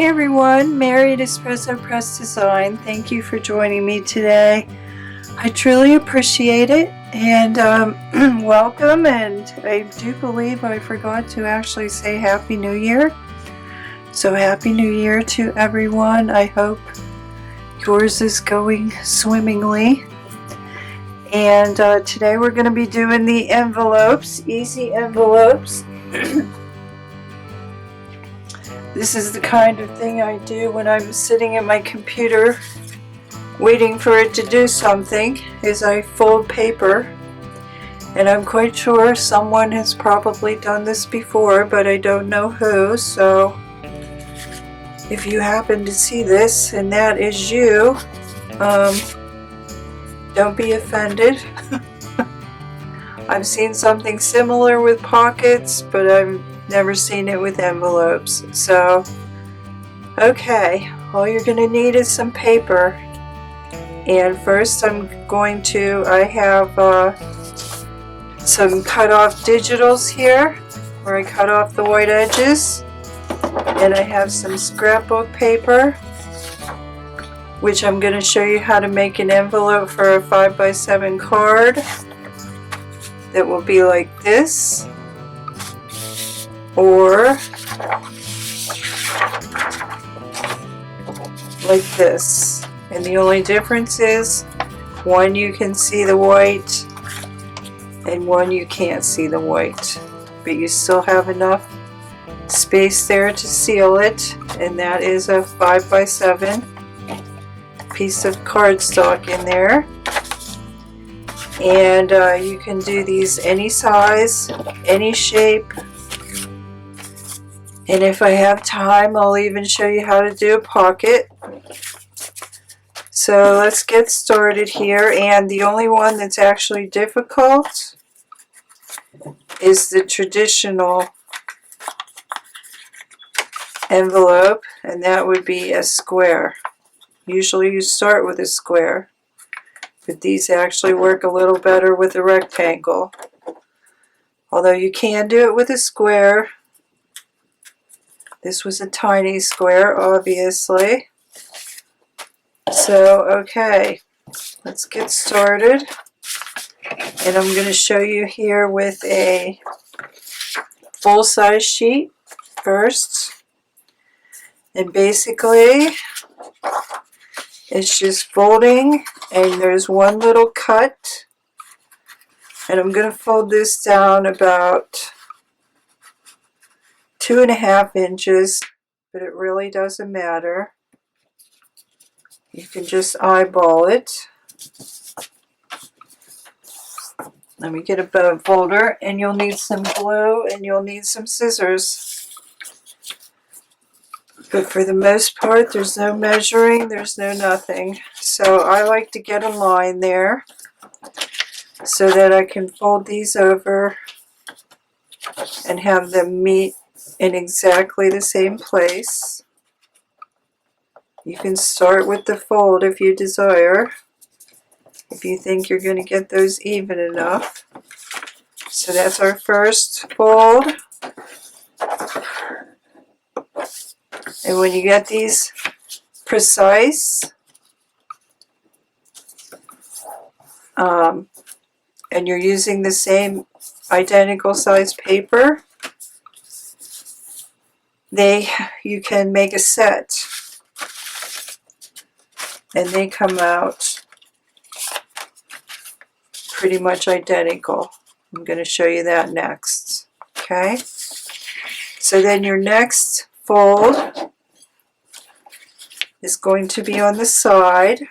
Hi everyone, Mary at Espresso Press Design. Thank you for joining me today. I truly appreciate it, and welcome. And I do believe I forgot to actually say Happy New Year. So Happy New Year to everyone. I hope yours is going swimmingly. And today we're going to be doing the envelopes, easy envelopes. This is the kind of thing I do when I'm sitting at my computer waiting for it to do something, is I fold paper. And I'm quite sure someone has probably done this before, but I don't know who. So if you happen to see this and that is you, don't be offended. I've seen something similar with pockets, but I've never seen it with envelopes. So, okay, all you're going to need is some paper. And first I have some cut off digitals here, where I cut off the white edges. And I have some scrapbook paper, which I'm going to show you how to make an envelope for a 5x7 card that will be like this, or like this. And the only difference is one you can see the white and one you can't see the white, but you still have enough space there to seal it. And that is a 5x7 piece of cardstock in there. And you can do these any size, any shape. And if I have time, I'll even show you how to do a pocket. So let's get started here. And the only one that's actually difficult is the traditional envelope, and that would be a square. Usually you start with a square, but these actually work a little better with a rectangle. Although you can do it with a square. This was a tiny square, obviously. So, okay, let's get started. And I'm going to show you here with a full-size sheet first. And basically, it's just folding, and there's one little cut. And I'm going to fold this down about 2.5 inches, but it really doesn't matter. You can just eyeball it. Let me get a bone folder, and you'll need some glue and you'll need some scissors. But for the most part, there's no measuring, there's no nothing. So I like to get a line there so that I can fold these over and have them meet in exactly the same place. You can start with the fold if you desire, if you think you're going to get those even enough. So that's our first fold. And when you get these precise, and you're using the same identical size paper, you can make a set. And they come out pretty much identical. I'm going to show you that next. Okay? So then your next fold is going to be on the side.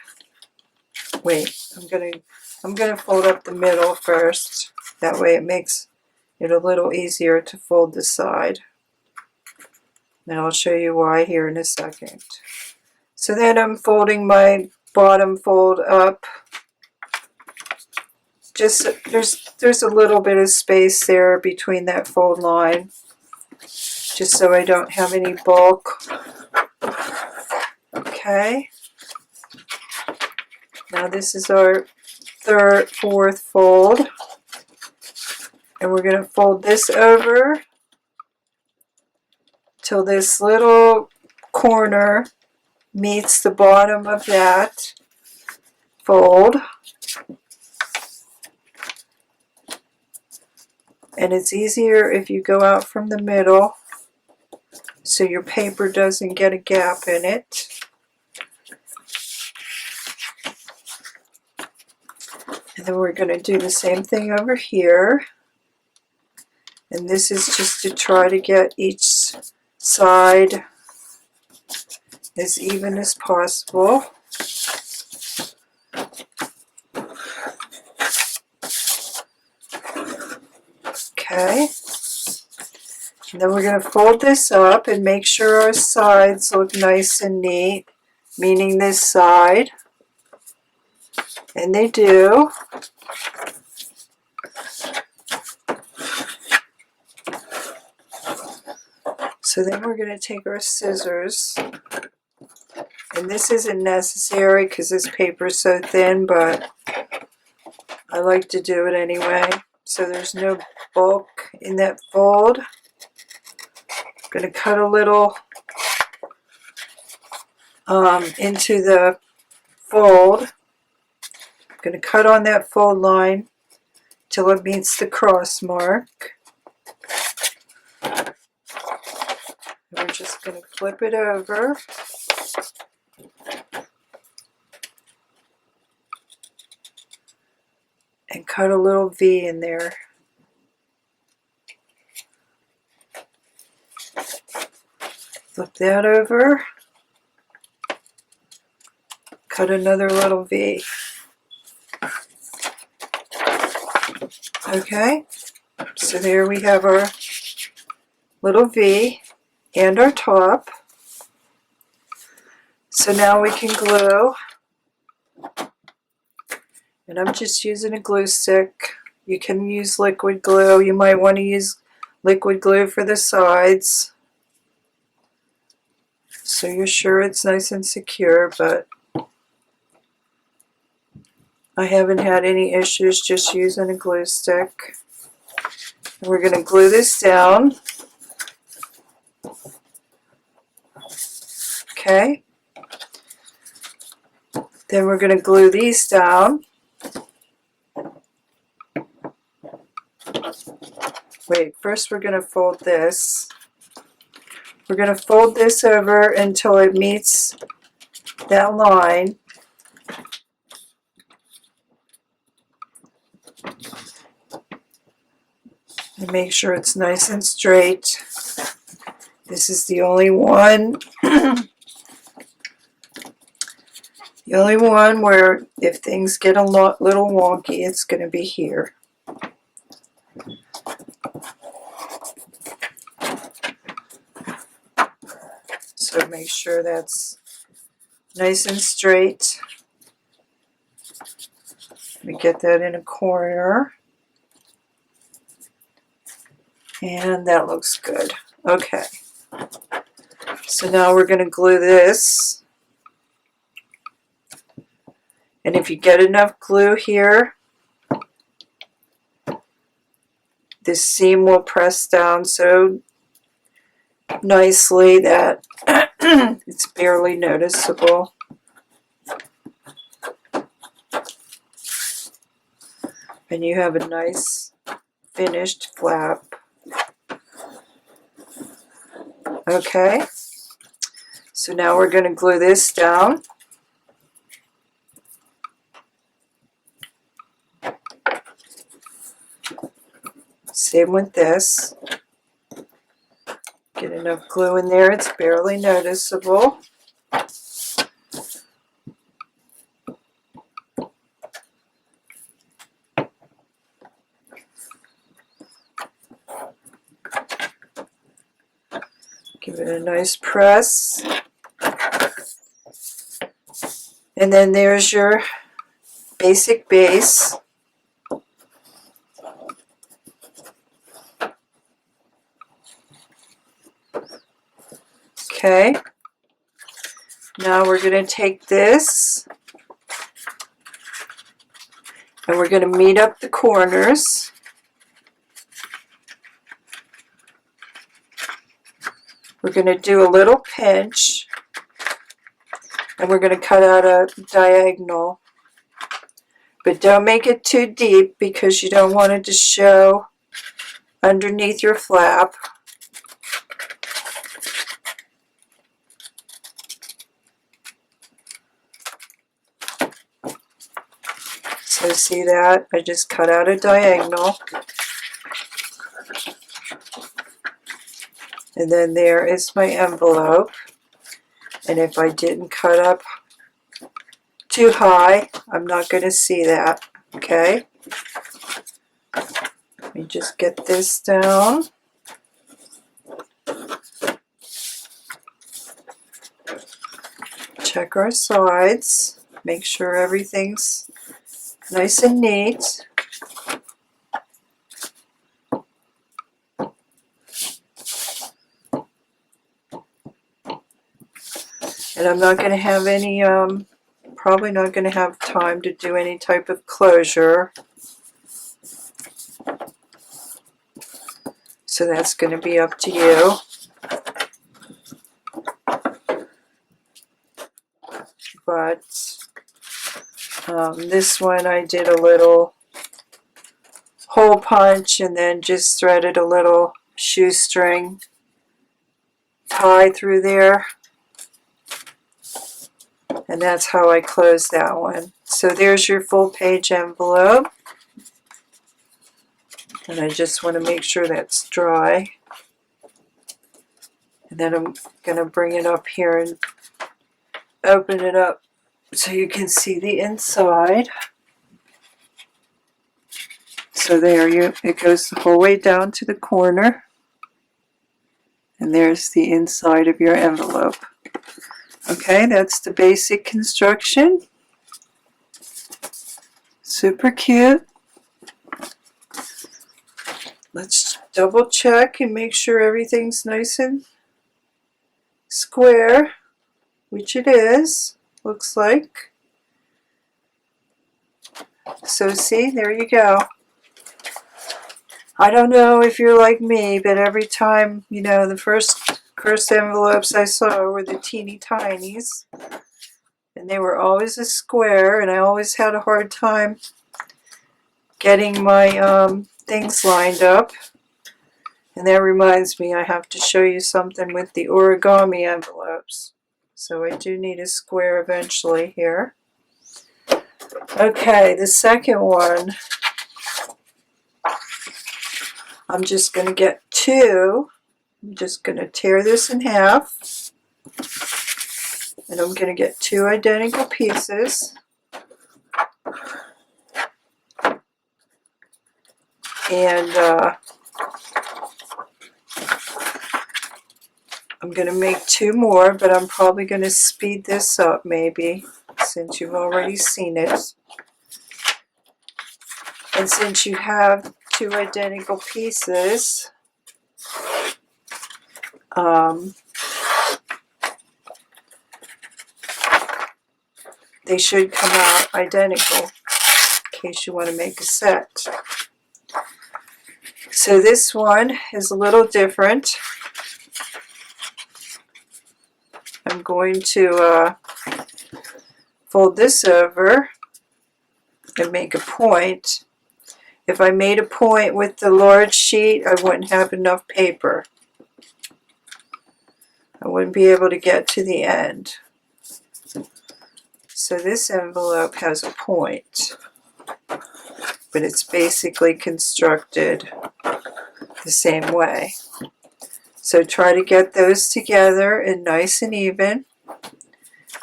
Wait, I'm going to fold up the middle first. That way it makes it a little easier to fold the side. And I'll show you why here in a second. So then I'm folding my bottom fold up. Just there's a little bit of space there between that fold line, just so I don't have any bulk. Okay. Now this is our fourth fold, and we're going to fold this over till this little corner meets the bottom of that fold. And it's easier if you go out from the middle so your paper doesn't get a gap in it. And then we're going to do the same thing over here. And this is just to try to get each side as even as possible. Okay. And then we're going to fold this up and make sure our sides look nice and neat, meaning this side. And they do. So then we're going to take our scissors, and this isn't necessary because this paper is so thin, but I like to do it anyway. So there's no bulk in that fold. I'm going to cut a little into the fold. I'm going to cut on that fold line till it meets the cross mark. We're just going to flip it over. And cut a little V in there. Flip that over. Cut another little V. Okay, so there we have our little V and our top. So now we can glue. And I'm just using a glue stick. You can use liquid glue. You might want to use liquid glue for the sides, so you're sure it's nice and secure, but I haven't had any issues just using a glue stick. And we're going to glue this down. Okay. Then we're going to glue these down. Wait, first we're going to fold this. We're going to fold this over until it meets that line. And make sure it's nice and straight. This is the only one. The only one where if things get a little wonky, it's going to be here. So make sure that's nice and straight. Let me get that in a corner. And that looks good. Okay. So now we're going to glue this. And if you get enough glue here, this seam will press down so nicely that it's barely noticeable. And you have a nice finished flap. Okay, so now we're going to glue this down. Same with this. Get enough glue in there, it's barely noticeable. Give it a nice press. And then there's your basic base. Okay. Now we're going to take this and we're going to meet up the corners. We're going to do a little pinch, and we're going to cut out a diagonal. But don't make it too deep because you don't want it to show underneath your flap. So see that? I just cut out a diagonal. And then there is my envelope. And if I didn't cut up too high, I'm not going to see that. Okay? Let me just get this down. Check our sides. Make sure everything's nice and neat. And I'm not going to have any, probably not going to have time to do any type of closure. So that's going to be up to you. But this one I did a little hole punch and then just threaded a little shoestring tie through there. And that's how I closed that one. So there's your full page envelope. And I just want to make sure that's dry. And then I'm going to bring it up here and open it up so you can see the inside. So there it goes the whole way down to the corner. And there's the inside of your envelope. Okay, that's the basic construction. Super cute. Let's double check and make sure everything's nice and square, which it is, looks like. So see, there you go. I don't know if you're like me, but every time, you know, the first envelopes I saw were the teeny tinies, and they were always a square, and I always had a hard time getting my things lined up. And that reminds me, I have to show you something with the origami envelopes. So I do need a square eventually here. Okay, the second one, I'm just going to get two. I'm just going to tear this in half, and I'm going to get two identical pieces. And I'm going to make two more, but I'm probably going to speed this up maybe, since you've already seen it. And since you have two identical pieces, they should come out identical in case you want to make a set. So this one is a little different. I'm going to fold this over and make a point. If I made a point with the large sheet, I wouldn't have enough paper. I wouldn't be able to get to the end. So this envelope has a point, but it's basically constructed the same way. So try to get those together and nice and even.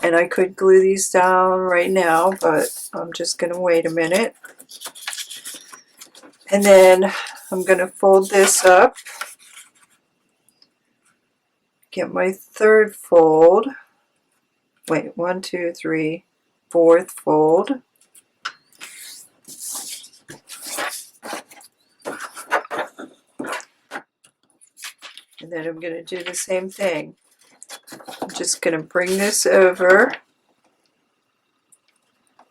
And I could glue these down right now, but I'm just going to wait a minute. And then I'm going to fold this up. Get my third fold. Wait, 1, 2, 3, fourth fold. And then I'm going to do the same thing. I'm just going to bring this over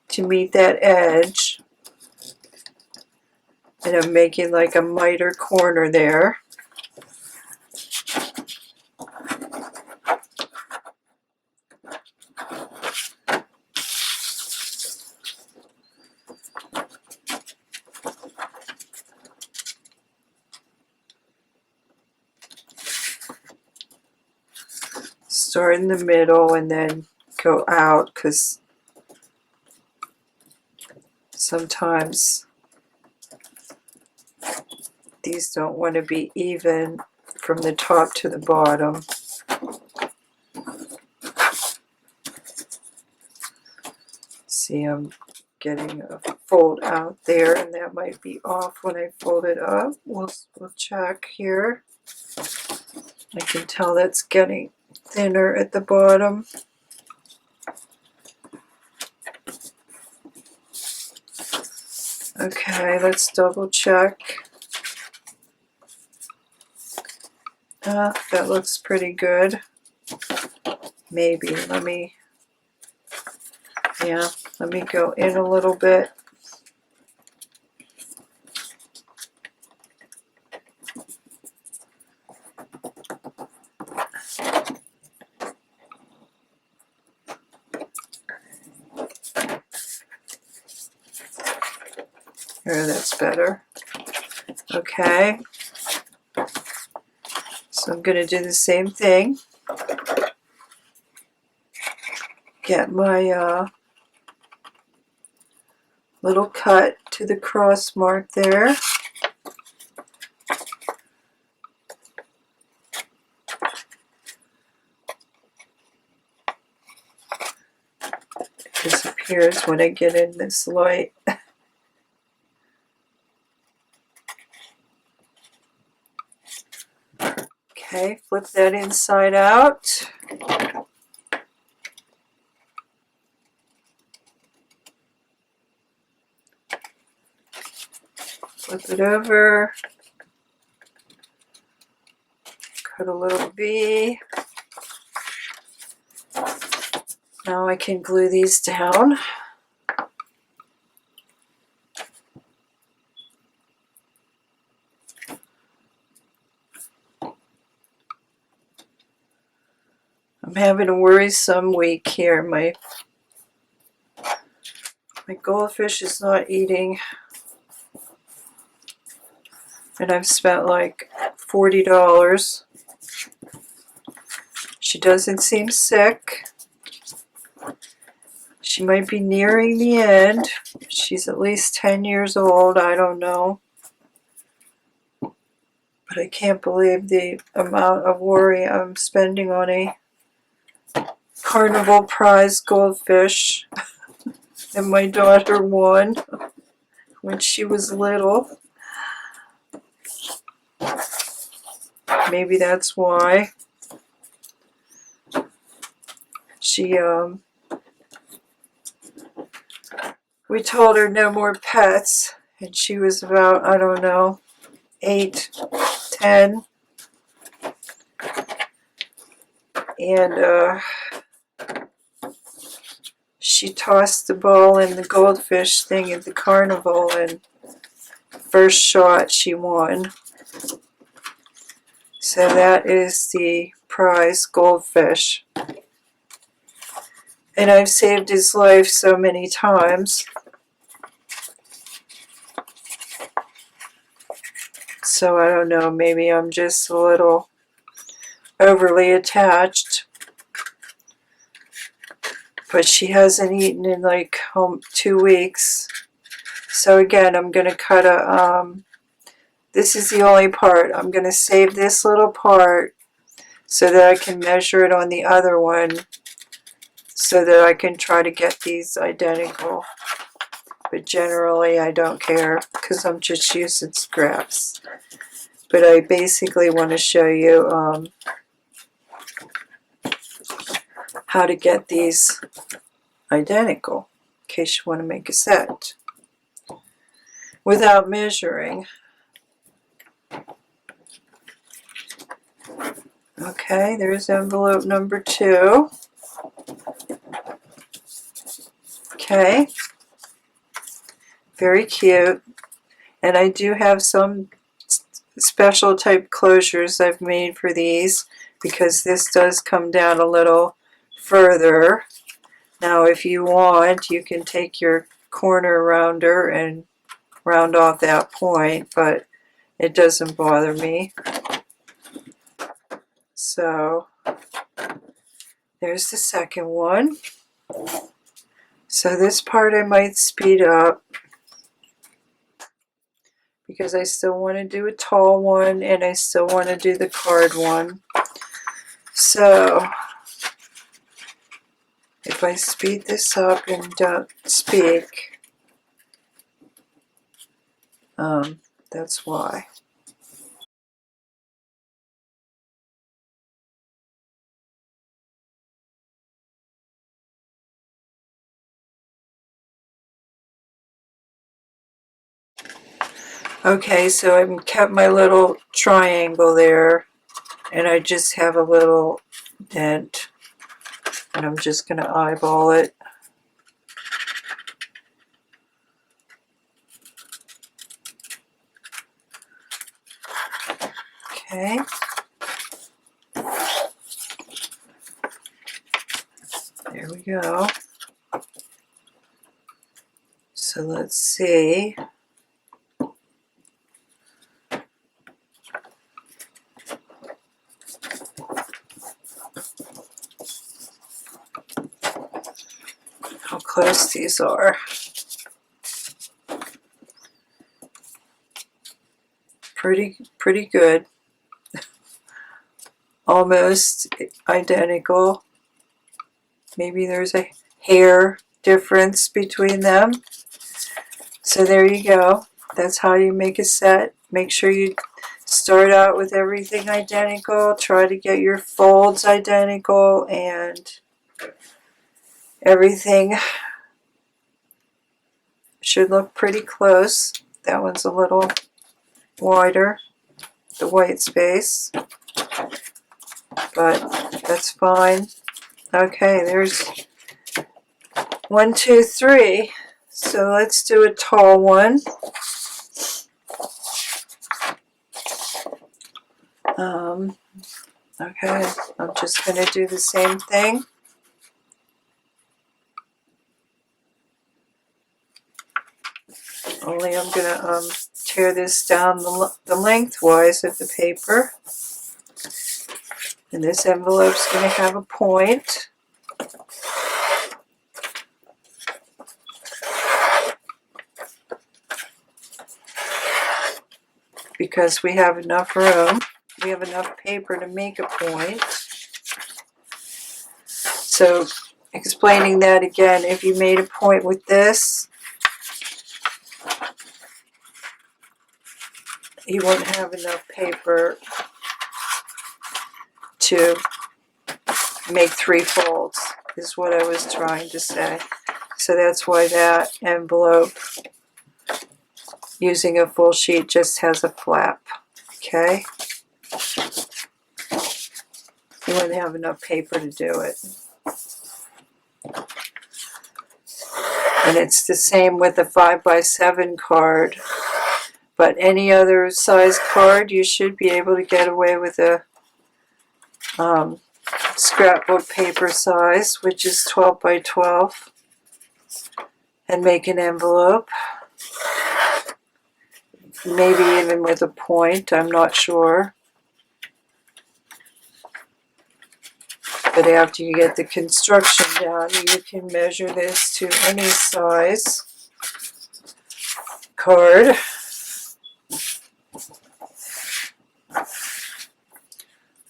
to meet that edge. And I'm making like a miter corner there. start in the middle and then go out, because sometimes these don't want to be even from the top to the bottom. See, I'm getting a fold out there, and that might be off when I fold it up. We'll check here. I can tell that's getting thinner at the bottom. Okay, let's double check. That looks pretty good. Maybe, let me go in a little bit. There, that's better. Okay. So I'm going to do the same thing. Get my little cut to the cross mark there. It disappears when I get in this light. Okay, flip that inside out. Flip it over. Cut a little V. Now I can glue these down. I'm having a worrisome week here. My goldfish is not eating, and I've spent like $40. She doesn't seem sick. She might be nearing the end. She's at least 10 years old. I don't know. But I can't believe the amount of worry I'm spending on a carnival prize goldfish that my daughter won when she was little. Maybe that's why. We told her no more pets, and she was about, I don't know, 8, 10. And she tossed the ball in the goldfish thing at the carnival, and first shot she won. So that is the prize goldfish. And I've saved his life so many times. So I don't know, maybe I'm just a little overly attached. But she hasn't eaten in like 2 weeks. So again, I'm going to cut a, this is the only part. I'm going to save this little part so that I can measure it on the other one, so that I can try to get these identical. But generally I don't care, because I'm just using scraps. But I basically want to show you how to get these identical, in case you want to make a set without measuring. Okay, there's envelope number 2. Okay, very cute. And I do have some special type closures I've made for these, because this does come down a little further. Now if you want, you can take your corner rounder and round off that point, but it doesn't bother me. So There's the second one. So this part I might speed up because I still want to do a tall one and I still want to do the card one. So if I speed this up and don't speak, that's why. Okay, so I've kept my little triangle there, and I just have a little dent, and I'm just going to eyeball it. Okay. There we go. So let's see. How close these are. Pretty good. Almost identical. Maybe there's a hair difference between them. So there you go. That's how you make a set. Make sure you start out with everything identical. Try to get your folds identical and everything should look pretty close. That one's a little wider, the white space, but that's fine. Okay, there's 1, 2, 3. So let's do a tall one. Okay, I'm just going to do the same thing. Only I'm going to tear this down the lengthwise of the paper. And this envelope's going to have a point. Because we have enough room. We have enough paper to make a point. So explaining that again, if you made a point with this, you wouldn't have enough paper to make 3 folds, is what I was trying to say. So that's why that envelope, using a full sheet, just has a flap. Okay? You wouldn't have enough paper to do it. And it's the same with a 5x7 card. But any other size card, you should be able to get away with a scrapbook paper size, which is 12 by 12, and make an envelope. Maybe even with a point, I'm not sure. But after you get the construction down, you can measure this to any size card.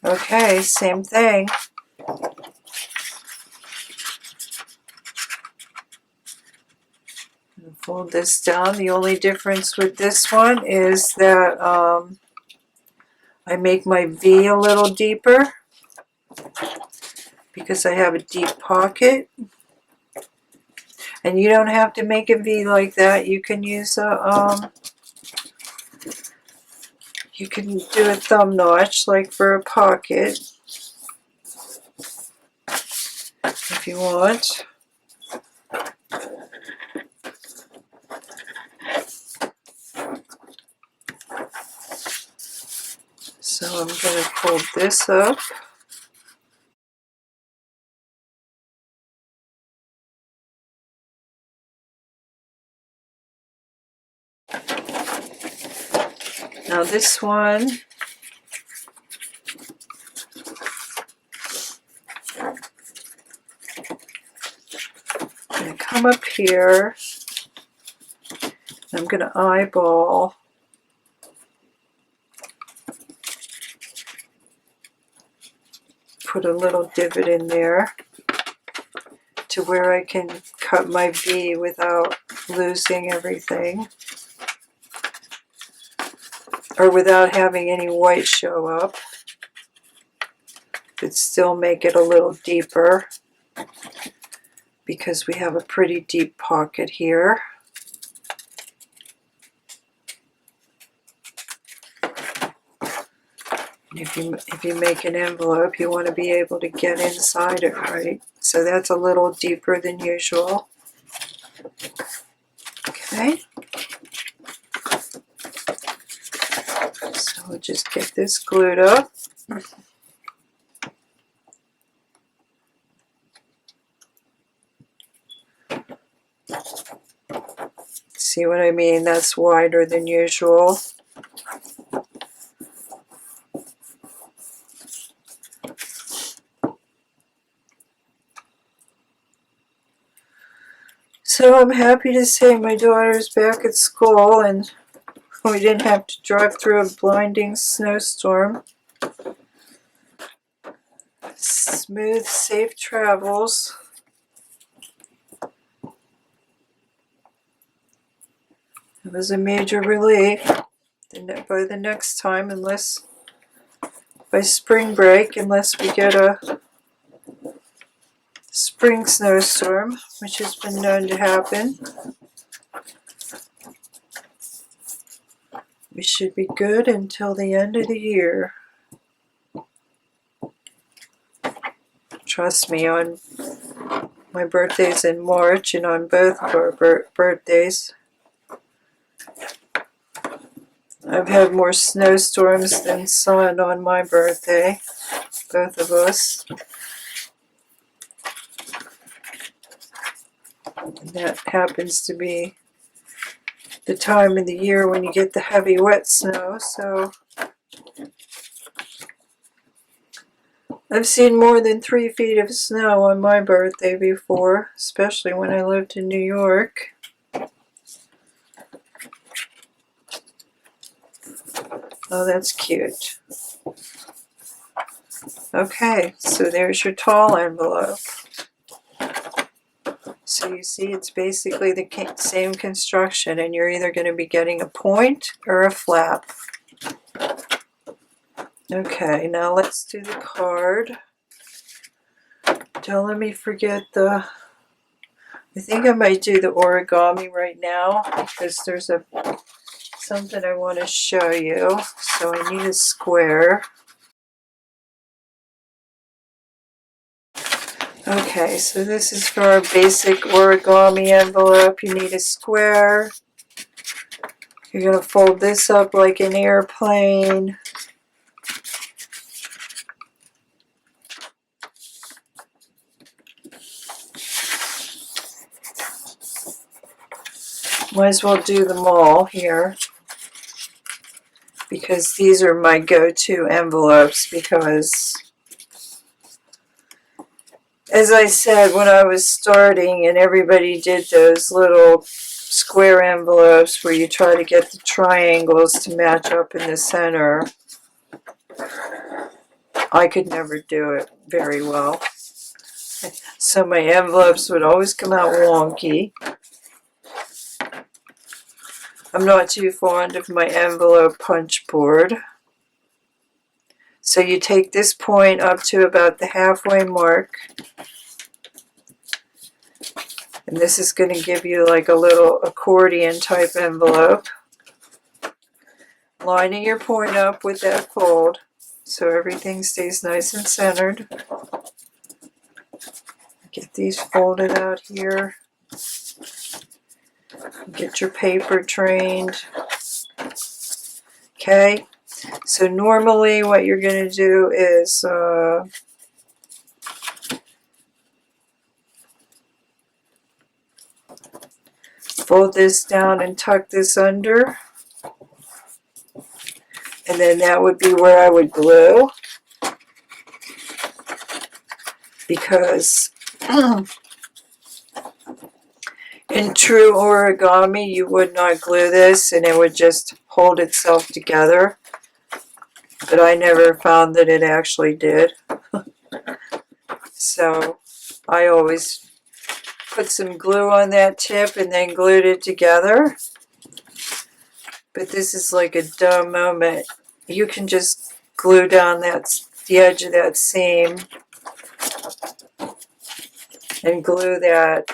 Okay, same thing. Fold this down. The only difference with this one is that I make my V a little deeper because I have a deep pocket. And you don't have to make a V like that. You can use a you can do a thumb notch like for a pocket if you want. So I'm going to fold this up. Now this one, come up here. I'm going to eyeball. Put a little divot in there to where I can cut my V without losing everything, or without having any white show up, but still make it a little deeper because we have a pretty deep pocket here. If you make an envelope, you want to be able to get inside it, right? So that's a little deeper than usual. Okay. So we'll just get this glued up. See what I mean? That's wider than usual. So I'm happy to say my daughter's back at school and we didn't have to drive through a blinding snowstorm. Smooth, safe travels. It was a major relief. By the next time, unless by spring break, unless we get a spring snowstorm, which has been known to happen, we should be good until the end of the year. Trust me, on my birthday's in March, and on both of our birthdays, I've had more snowstorms than sun on my birthday, both of us. And that happens to be the time of the year when you get the heavy wet snow, so I've seen more than 3 feet of snow on my birthday before, especially when I lived in New York. Oh, that's cute. Okay, so there's your tall envelope. So you see it's basically the same construction, and you're either going to be getting a point or a flap. Okay, now let's do the card. Don't let me forget I think I might do the origami right now because there's something I want to show you. So I need a square. Okay, so this is for our basic origami envelope. You need a square. You're going to fold this up like an airplane. Might as well do them all here, because these are my go-to envelopes, because as I said when I was starting and everybody did those little square envelopes where you try to get the triangles to match up in the center, I could never do it very well. So my envelopes would always come out wonky. I'm not too fond of my envelope punch board. So you take this point up to about the halfway mark. And this is going to give you like a little accordion type envelope. Lining your point up with that fold so everything stays nice and centered. Get these folded out here. Get your paper trained. Okay, so normally what you're going to do is fold this down and tuck this under. And then that would be where I would glue. Because In true origami, you would not glue this and it would just hold itself together. But I never found that it actually did. So I always put some glue on that tip and then glued it together. But this is like a dumb moment. You can just glue down the edge of that seam and glue that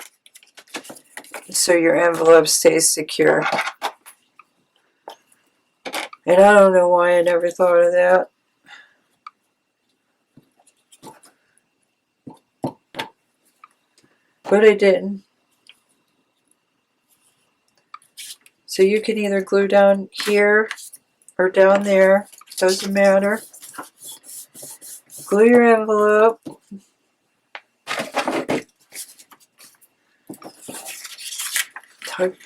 so your envelope stays secure. And I don't know why I never thought of that. But I didn't. So you can either glue down here or down there. Doesn't matter. Glue your envelope.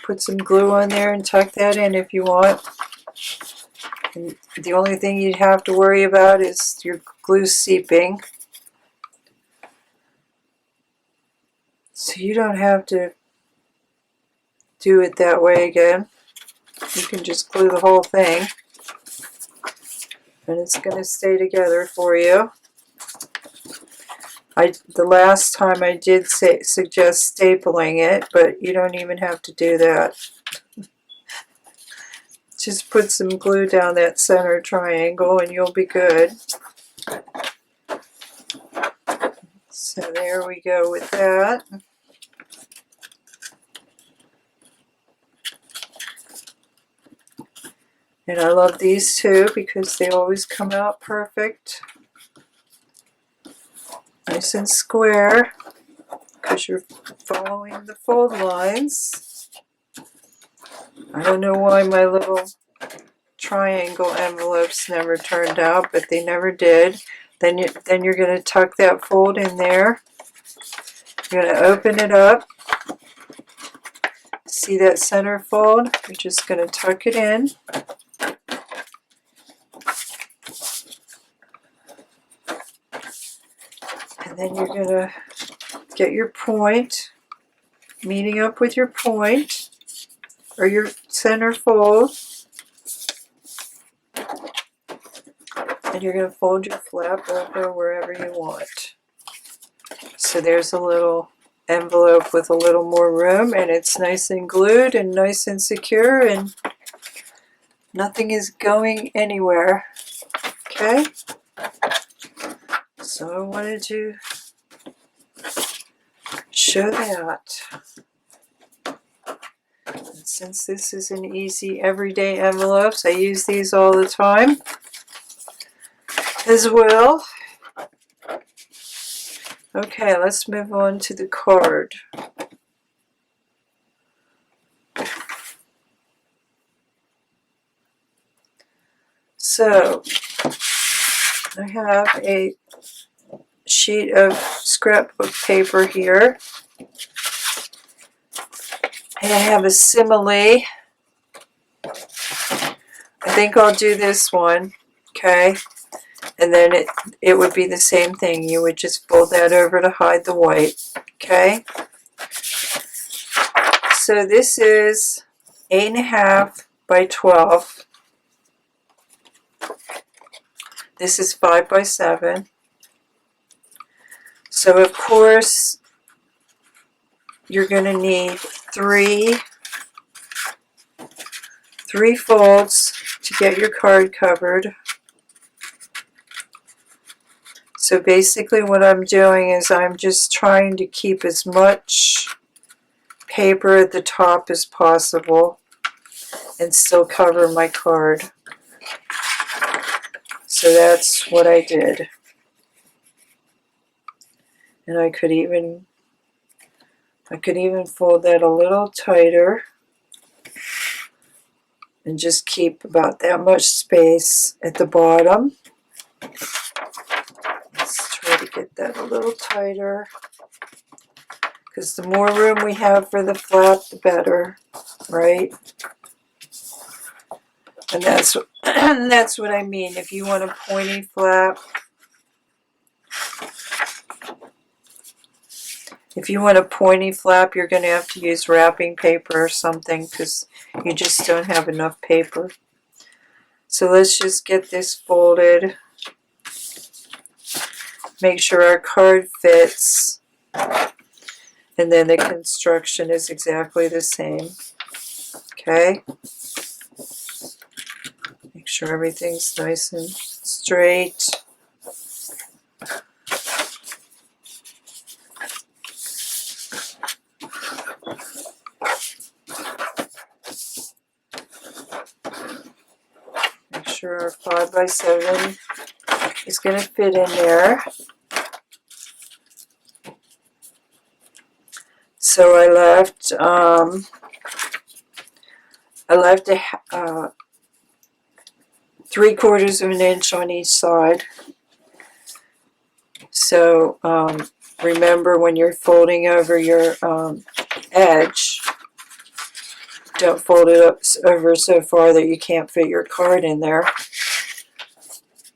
Put some glue on there and tuck that in if you want. And the only thing you'd have to worry about is your glue seeping. So you don't have to do it that way again. You can just glue the whole thing and it's going to stay together for you. The last time I did suggest stapling it, but you don't even have to do that. Just put some glue down that center triangle and you'll be good. So there we go with that. And I love these too because they always come out perfect. Nice and square because you're following the fold lines. I don't know why my little triangle envelopes never turned out, but they never did. Then you're going to tuck that fold in there. You're going to open it up. See that center fold? You're just going to tuck it in. And then you're going to get your point, meeting up with your point, or your center fold. And you're going to fold your flap over wherever you want. So there's a little envelope with a little more room, and it's nice and glued and nice and secure, and nothing is going anywhere. Okay? So I wanted to show that. And since this is an easy everyday envelopes, I use these all the time as well. Okay, let's move on to the card. So I have a sheet of scrapbook paper here. And I have a simile. I think I'll do this one, okay? And then it would be the same thing. You would just fold that over to hide the white, okay? So this is 8.5 by 12. This is 5 by 7. So of course, you're going to need three folds to get your card covered. So basically what I'm doing is I'm just trying to keep as much paper at the top as possible and still cover my card. So that's what I did. And I could even fold that a little tighter and just keep about that much space at the bottom. Let's try to get that a little tighter, because the more room we have for the flap, the better, right? And that's what I mean. If you want a pointy flap, If you want a pointy flap, you're going to have to use wrapping paper or something because you just don't have enough paper. So let's just get this folded. Make sure our card fits. And then the construction is exactly the same. Okay? Make sure everything's nice and straight. Make sure our 5x7 is going to fit in there. So I left a 3/4 of an inch on each side. So remember, when you're folding over your edge, don't fold it up over so far that you can't fit your card in there.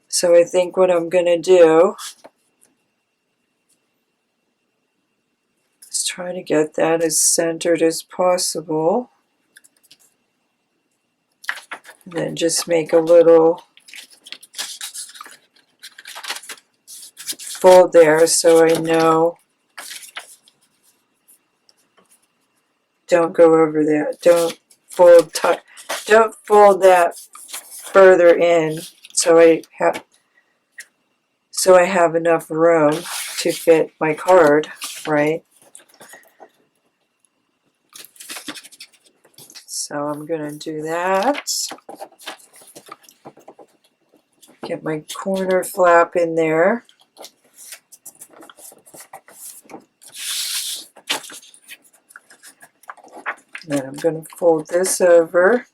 So I think what I'm going to do is try to get that as centered as possible. And then just make a little fold there so I know. Don't go over that. Don't fold that further in so I have enough room to fit my card, right? So I'm going to do that. Get my corner flap in there. Then I'm going to fold this over.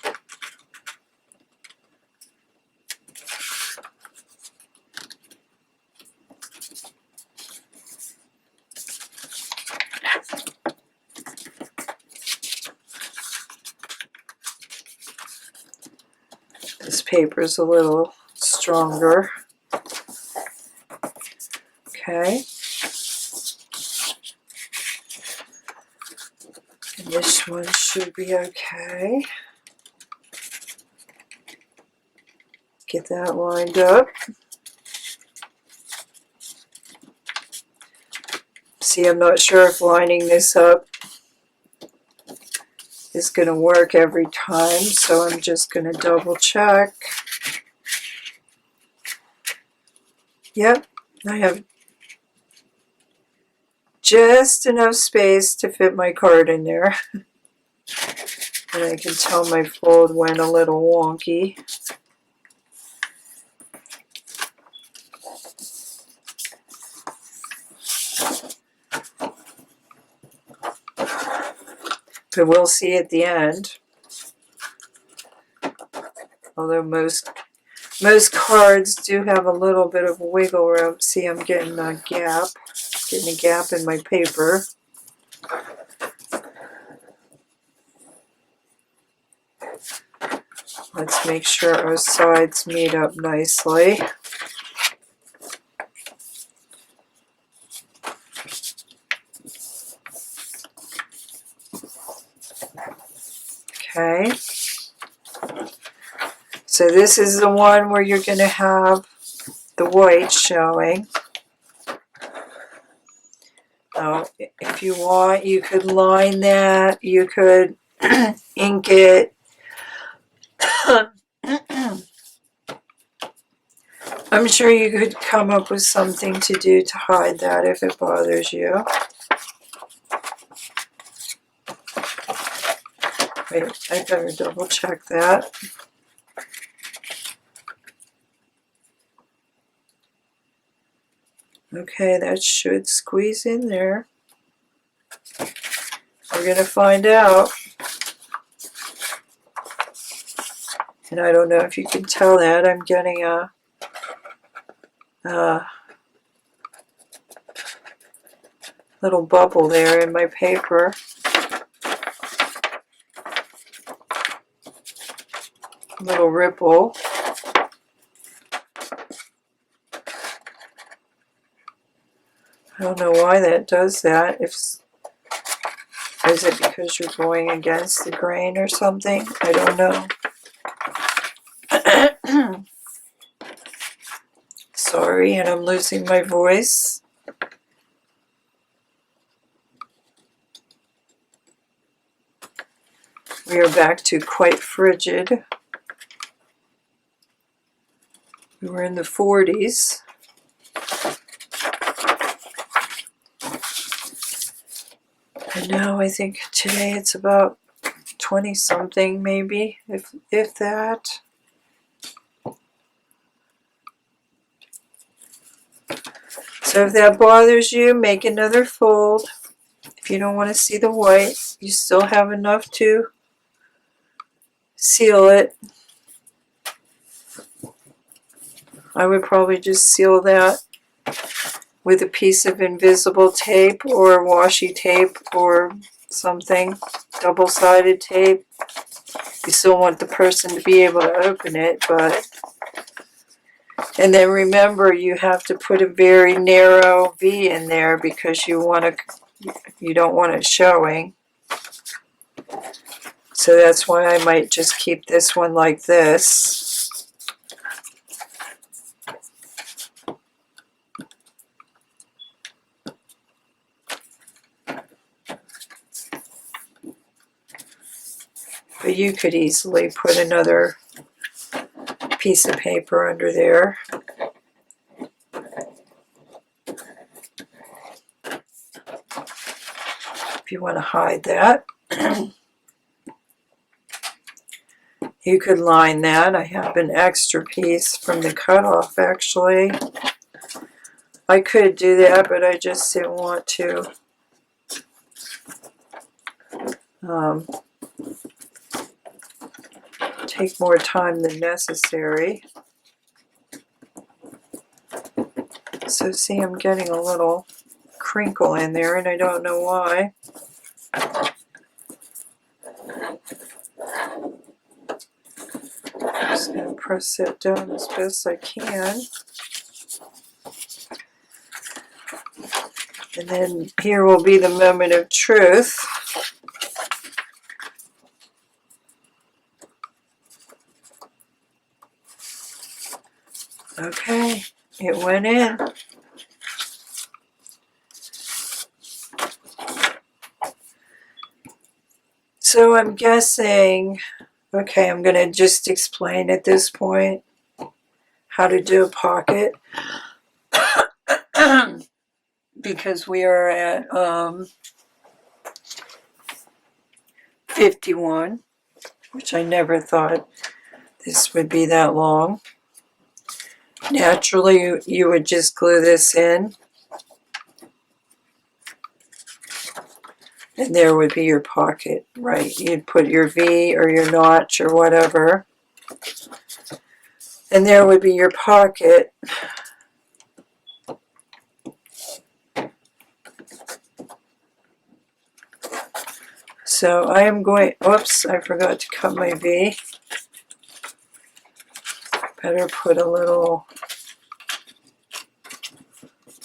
This paper is a little stronger. Okay. And this one should be okay. Get that lined up. See, I'm not sure if lining this up is going to work every time, so I'm just going to double check. Yep, I have just enough space to fit my card in there. And I can tell my fold went a little wonky. But we'll see at the end. Although most cards do have a little bit of wiggle room. See, I'm getting a gap. Getting a gap in my paper. Let's make sure our sides meet up nicely. Okay. So this is the one where you're going to have the white showing. Now, if you want, you could line that. You could ink it. I'm sure you could come up with something to do to hide that if it bothers you. Wait, I better double check that. Okay, that should squeeze in there. We're going to find out. And I don't know if you can tell that. I'm getting a little bubble there in my paper. A little ripple. I don't know why that does that. Is it because you're going against the grain or something? I don't know. Sorry, and I'm losing my voice. We are back to quite frigid. We were in the 40s. And now I think today it's about 20 something maybe, if that. So if that bothers you, make another fold. If you don't want to see the white, you still have enough to seal it. I would probably just seal that with a piece of invisible tape or washi tape or something, double-sided tape. You still want the person to be able to open it, but... And then remember, you have to put a very narrow V in there because you don't want it showing. So that's why I might just keep this one like this. But you could easily put another piece of paper under there. If you want to hide that. You could line that. I have an extra piece from the cutoff actually. I could do that, but I just didn't want to take more time than necessary. So see, I'm getting a little crinkle in there and I don't know why. I'm just going to press that down as best I can. And then here will be the moment of truth. Okay, it went in. So I'm guessing, okay, I'm going to just explain at this point how to do a pocket. Because we are at 51, which I never thought this would be that long. Naturally, you would just glue this in. And there would be your pocket, right? You'd put your V or your notch or whatever. And there would be your pocket. So I am going, whoops, I forgot to cut my V. Better put a little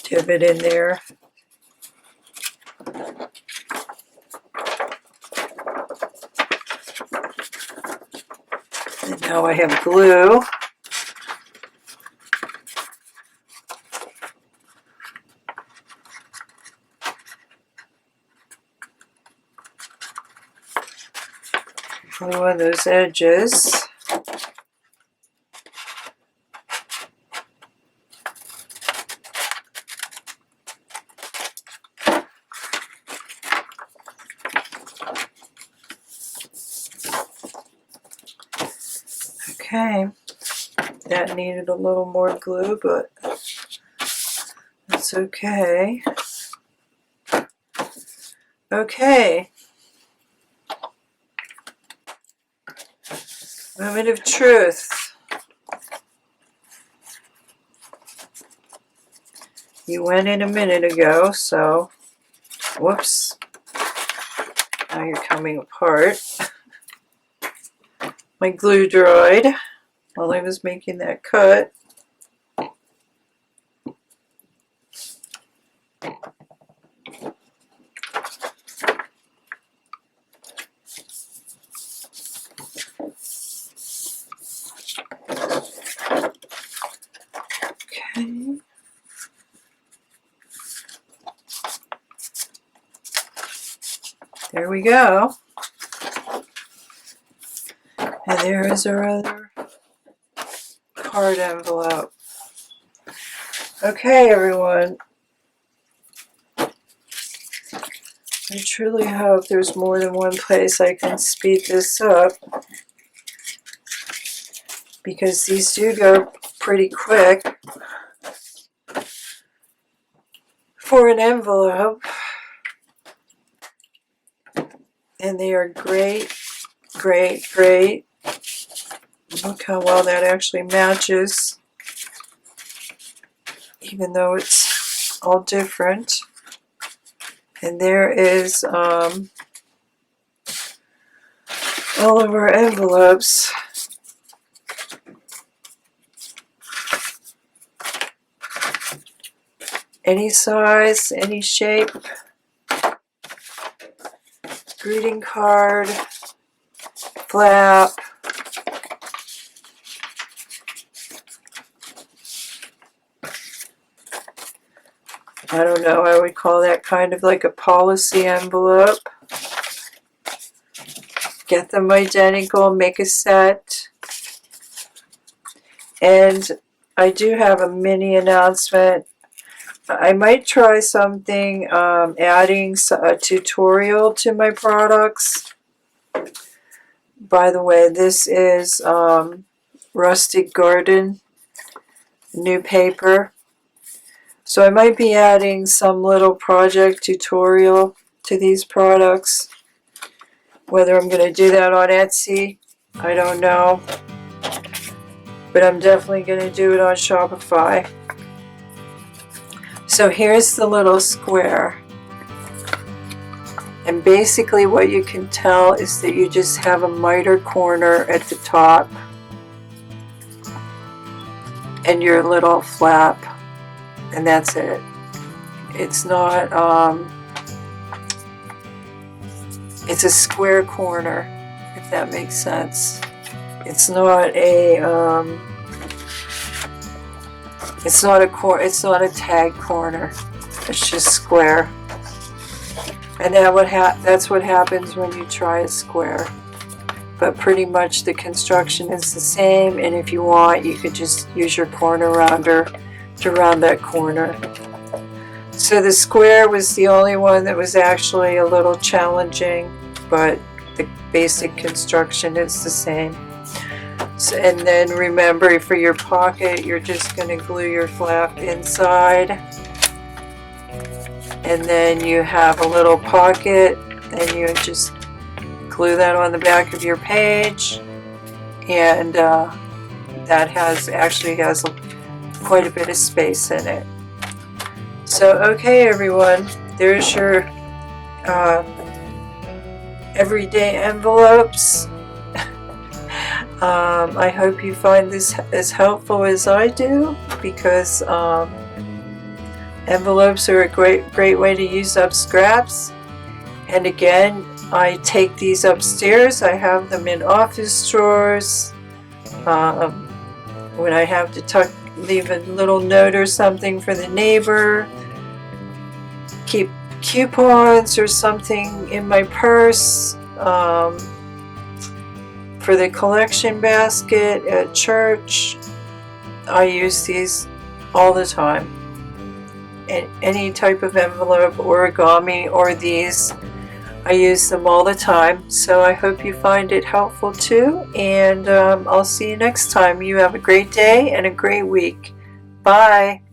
divot in there. And now I have glue. Glue on those edges. Okay, that needed a little more glue, but that's okay. Okay. Moment of truth. You went in a minute ago, so, whoops. Now you're coming apart. My glue dried while I was making that cut. Okay. There we go. And there is our other card envelope. Okay, everyone. I truly hope there's more than one place I can speed this up, because these do go pretty quick for an envelope. And they are great, great, great. Look how well that actually matches, even though it's all different. And there is all of our envelopes. Any size, any shape. Greeting card, flap. I don't know, I would call that kind of like a policy envelope. Get them identical, make a set. And I do have a mini announcement. I might try something, adding a tutorial to my products. By the way, this is Rustic Garden new paper. So I might be adding some little project tutorial to these products. Whether I'm going to do that on Etsy, I don't know. But I'm definitely going to do it on Shopify. So here's the little square. And basically what you can tell is that you just have a miter corner at the top and your little flap, and that's it. It's not, it's a square corner, if that makes sense. It's not a, it's not a tag corner. It's just square. And that's what happens when you try a square. But pretty much the construction is the same, and if you want, you could just use your corner rounder to round that corner. So the square was the only one that was actually a little challenging, but the basic construction is the same. So, and then remember, for your pocket, you're just going to glue your flap inside. And then you have a little pocket, and you just glue that on the back of your page. And that actually has quite a bit of space in it. So, okay, everyone, there's your everyday envelopes. I hope you find this as helpful as I do, because envelopes are a great way to use up scraps. And again, I take these upstairs. I have them in office drawers. When I have to leave a little note or something for the neighbor, keep coupons or something in my purse. For the collection basket at church, I use these all the time. And any type of envelope, origami, or these, I use them all the time. So I hope you find it helpful too, and I'll see you next time. You have a great day and a great week. Bye.